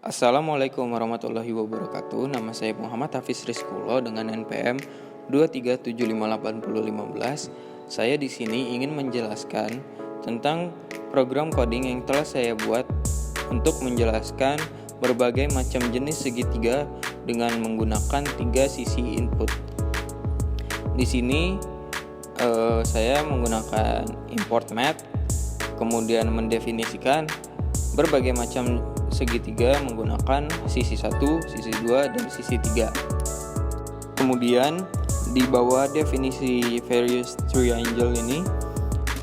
Assalamualaikum warahmatullahi wabarakatuh. Nama saya Muhammad Hafiz Rizkulo dengan NPM 237581015. Saya di sini ingin menjelaskan tentang program coding yang telah saya buat untuk menjelaskan berbagai macam jenis segitiga dengan menggunakan 3 sisi input. Di sini saya menggunakan import math, kemudian mendefinisikan berbagai macam segitiga menggunakan sisi 1, sisi 2, dan sisi 3. Kemudian di bawah definisi various triangle ini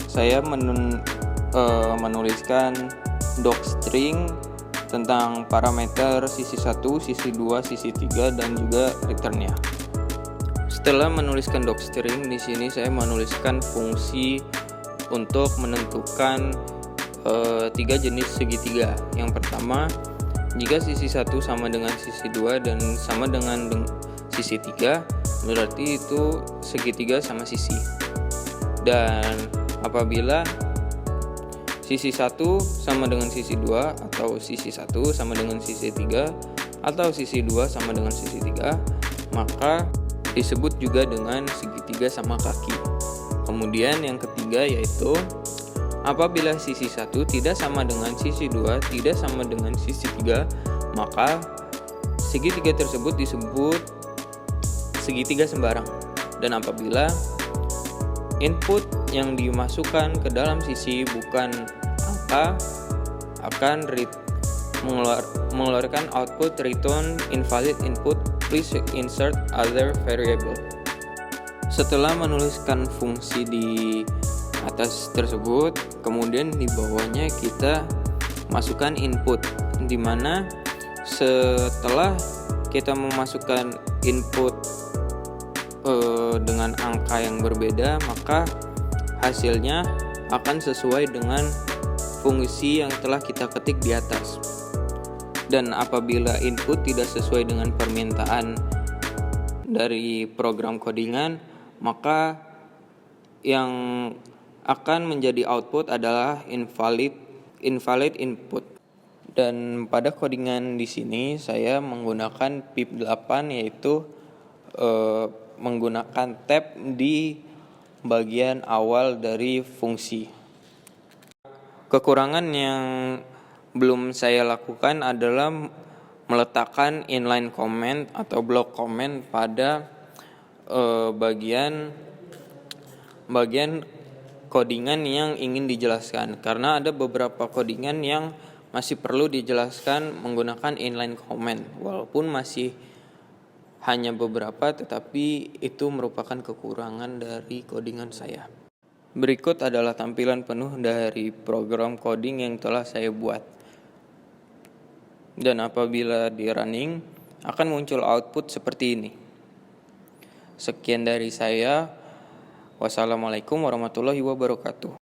saya menuliskan docstring tentang parameter sisi 1, sisi 2, sisi 3, dan juga returnnya. Setelah menuliskan docstring, di sini saya menuliskan fungsi untuk menentukan 3 jenis segitiga. Yang pertama, jika sisi 1 sama dengan sisi 2 dan sama dengan sisi 3, berarti itu segitiga sama sisi. Dan apabila sisi 1 sama dengan sisi 2, atau sisi 1 sama dengan sisi 3, atau sisi 2 sama dengan sisi 3, maka disebut juga dengan segitiga sama kaki. Kemudian yang ketiga yaitu apabila sisi 1 tidak sama dengan sisi 2, tidak sama dengan sisi 3, maka segitiga tersebut disebut segitiga sembarang. Dan apabila input yang dimasukkan ke dalam sisi bukan angka, akan mengeluarkan output return invalid input, please insert other variable. Setelah menuliskan fungsi di atas tersebut, kemudian di bawahnya kita masukkan input, di mana setelah kita memasukkan input dengan angka yang berbeda, maka hasilnya akan sesuai dengan fungsi yang telah kita ketik di atas. Dan apabila input tidak sesuai dengan permintaan dari program codingan, maka yang akan menjadi output adalah invalid input. Dan pada codingan di sini saya menggunakan pip8, yaitu menggunakan tab di bagian awal dari fungsi. Kekurangan yang belum saya lakukan adalah meletakkan inline comment atau block comment pada bagian codingan yang ingin dijelaskan, karena ada beberapa codingan yang masih perlu dijelaskan menggunakan inline comment, walaupun masih hanya beberapa, tetapi itu merupakan kekurangan dari codingan saya. Berikut adalah tampilan penuh dari program coding yang telah saya buat. Dan apabila di running, akan muncul output seperti ini. Sekian dari saya. Wassalamualaikum warahmatullahi wabarakatuh.